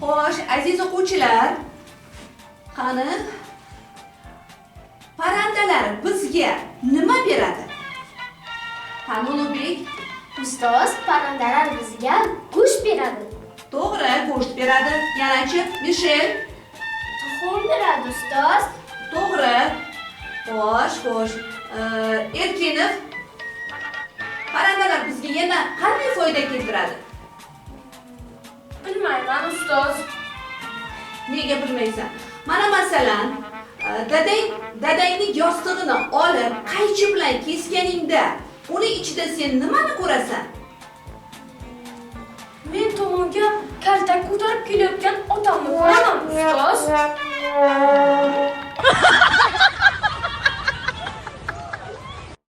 Xo'sh, aziz o'quvchilar, qani parrandalar bizga nima beradi? Qani Ulug'bek? Ustoz, parrandalar bizga go'sht beradi. To'g'ri, go'sht beradi. Yana-chi, Mishel? Tuxum beradi, ustoz. To'g'ri. Xo'sh. Erkinov? Parrandalar bizga yana qanday foyda keltiradi? Bilmayman, ustoz. Nega bilmaysan? Mana masalan, dadangni yostig'ini olib, qaychi bilan kesganingda, uni ichida sen nimani ko'rasan? Men tomonga kaltak ko'tarib kelayotgan otamni ko'raman, ustoz.